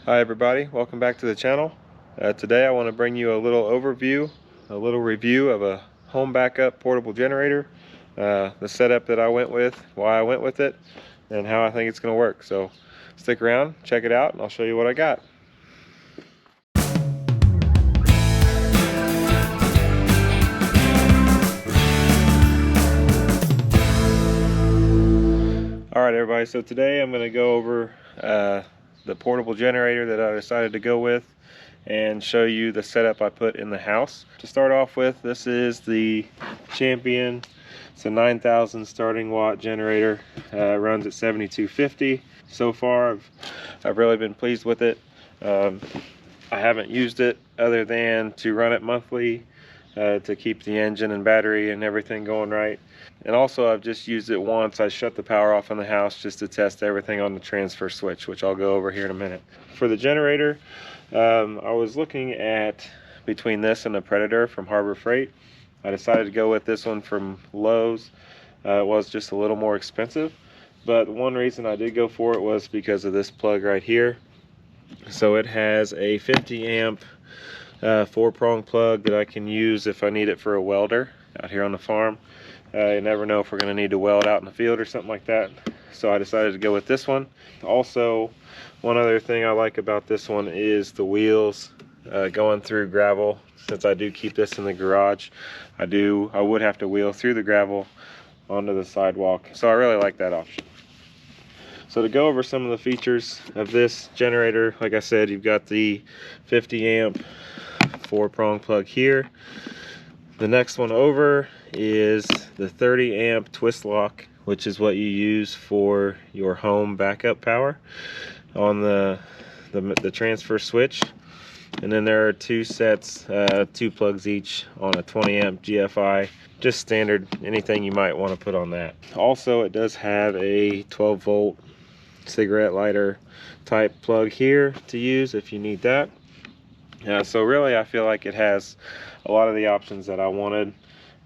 Hi everybody, welcome back to the channel. Today I want to bring you a little overview, a little review of a home backup portable generator, the setup that I went with, why I went with it, and how I think it's going to work. So stick around, check it out, and I'll show you what I got. Alright everybody, so today I'm going to go over the portable generator that I decided to go with and show you the setup I put in the house. To start off with, this is the Champion. It's a 9,000 starting watt generator. Runs at 7250. So far I've really been pleased with it. I haven't used it other than to run it monthly to keep the engine and battery and everything going right. And also I've just used it once. I shut the power off in the house just to test everything on the transfer switch, which I'll go over here in a minute. For the generator, I was looking at between this and the Predator from Harbor Freight. I decided to go with this one from Lowe's. It was just a little more expensive, but one reason I did go for it was because of this plug right here. So it has a 50 amp 4-prong plug that I can use if I need it for a welder out here on the farm. You never know if we're going to need to weld out in the field or something like that. So I decided to go with this one. Also, one other thing I like about this one is the wheels going through gravel. Since I do keep this in the garage, I would have to wheel through the gravel onto the sidewalk. So I really like that option. So to go over some of the features of this generator, like I said, you've got the 50 amp 4-prong plug here. The next one over is the 30 amp twist lock, which is what you use for your home backup power on the transfer switch. And then there are two sets, 2 plugs each on a 20 amp GFI, just standard, anything you might want to put on that. Also, it does have a 12 volt cigarette lighter type plug here to use if you need that. So really I feel like it has a lot of the options that I wanted,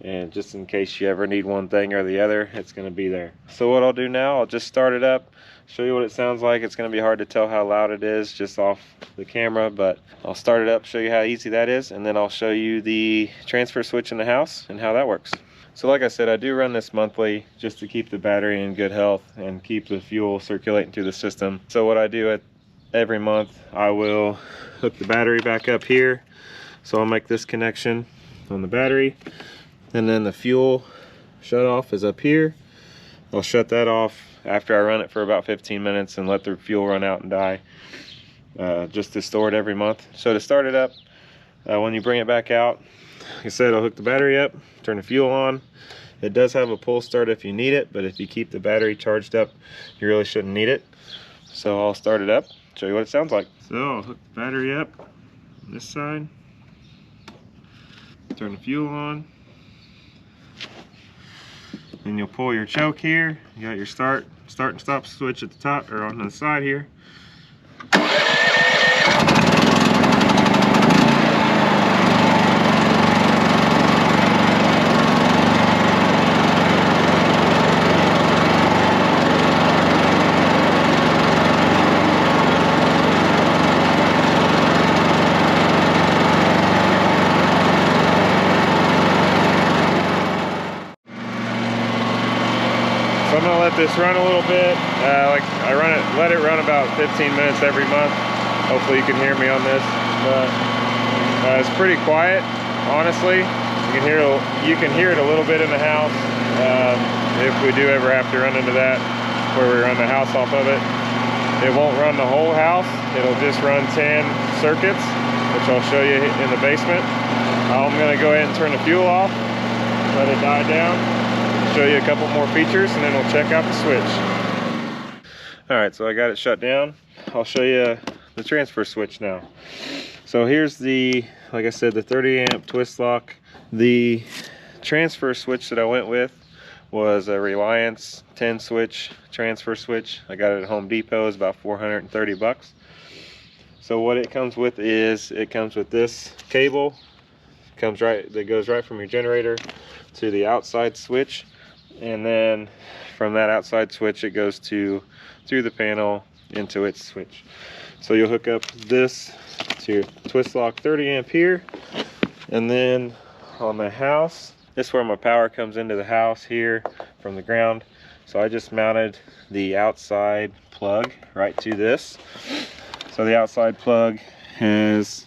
and just in case you ever need one thing or the other, it's going to be there. So what I'll do now, I'll just start it up, show you what it sounds like. It's going to be hard to tell how loud it is just off the camera, but I'll start it up, show you how easy that is, and then I'll show you the transfer switch in the house and how that works. So like I said, I do run this monthly just to keep the battery in good health and keep the fuel circulating through the system. So what I do every month, I will hook the battery back up here. So I'll make this connection on the battery, and then the fuel shut off is up here. I'll shut that off after I run it for about 15 minutes and let the fuel run out and die, just to store it every month. So to start it up, when you bring it back out, like I said, I'll hook the battery up, turn the fuel on. It does have a pull start if you need it, but if you keep the battery charged up, you really shouldn't need it. So I'll start it up, show you what it sounds like. So I'll hook the battery up on this side, turn the fuel on, then you'll pull your choke here. You got your start and stop switch at the top, or on the side here. So I'm going to let this run a little bit. Like I let it run about 15 minutes every month. Hopefully you can hear me on this. But it's pretty quiet, honestly. You can hear it a little bit in the house. If we do ever have to run into that, where we run the house off of it. It won't run the whole house. It'll just run 10 circuits, which I'll show you in the basement. I'm going to go ahead and turn the fuel off, let it die down, show you a couple more features, and then we'll check out the switch. Alright, so I got it shut down. I'll show you the transfer switch now. So here's like I said, the 30 amp twist lock. The transfer switch that I went with was a Reliance 10 switch transfer switch. I got it at Home Depot. It's about 430 bucks. So what it comes with is, it comes with this cable. That goes right from your generator to the outside switch, and then from that outside switch it goes through the panel into its switch. So you'll hook up this to your twist lock 30 amp here, and then on the house, this is where my power comes into the house here from the ground. So I just mounted the outside plug right to this. So the outside plug has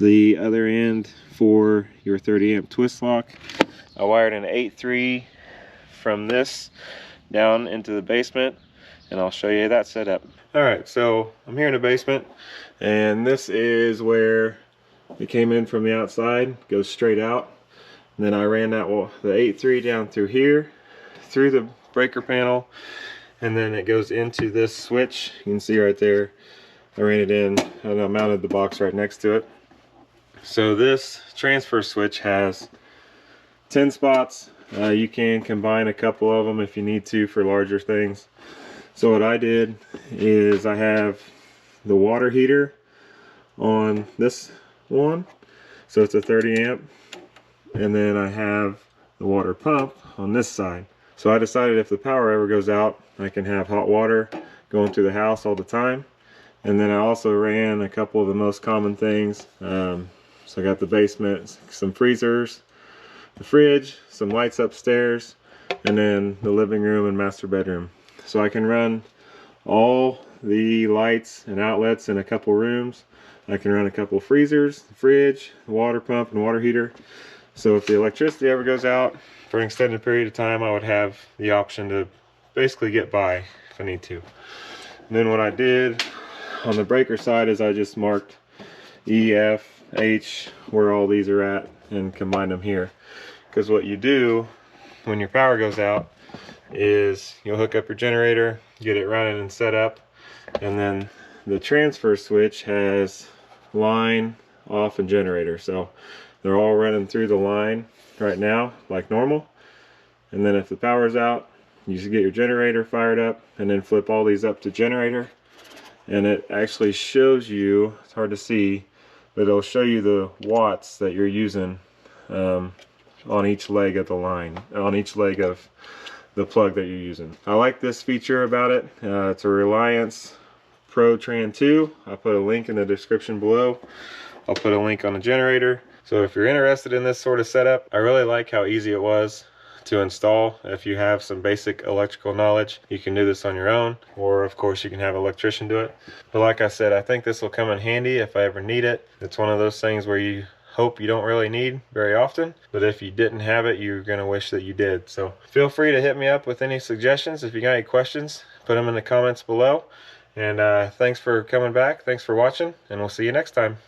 the other end for your 30 amp twist lock. I wired an 8.3 from this down into the basement, and I'll show you that setup. All right, so I'm here in the basement, and this is where it came in from the outside, goes straight out. And then I ran that, well, the 8.3 down through here, through the breaker panel, and then it goes into this switch. You can see right there, I ran it in, and I mounted the box right next to it. So this transfer switch has 10 spots. You can combine a couple of them if you need to for larger things. So what I did is I have the water heater on this one, so it's a 30 amp, and then I have the water pump on this side. So I decided if the power ever goes out, I can have hot water going through the house all the time. And then I also ran a couple of the most common things. So I got the basement, some freezers, the fridge, some lights upstairs, and then the living room and master bedroom. So I can run all the lights and outlets in a couple rooms. I can run a couple freezers, the fridge, the water pump, and water heater. So if the electricity ever goes out for an extended period of time, I would have the option to basically get by if I need to. And then what I did on the breaker side is I just marked E, F, H, where all these are at, and combined them here. Because what you do when your power goes out is you'll hook up your generator, get it running and set up, and then the transfer switch has line, off, and generator. So they're all running through the line right now like normal. And then if the power's out, you should get your generator fired up and then flip all these up to generator. And it actually shows you, it's hard to see, but it'll show you the watts that you're using on each leg of the line, on each leg of the plug that you're using. I like this feature about it. It's a Reliance Pro Tran 2. I'll put a link in the description below. I'll put a link on the generator. So if you're interested in this sort of setup, I really like how easy it was to install. If you have some basic electrical knowledge, you can do this on your own, or of course you can have an electrician do it. But like I said, I think this will come in handy if I ever need it. It's one of those things where you hope you don't really need very often, but if you didn't have it, you're gonna wish that you did. So feel free to hit me up with any suggestions. If you got any questions, put them in the comments below. And thanks for coming back, thanks for watching, and we'll see you next time.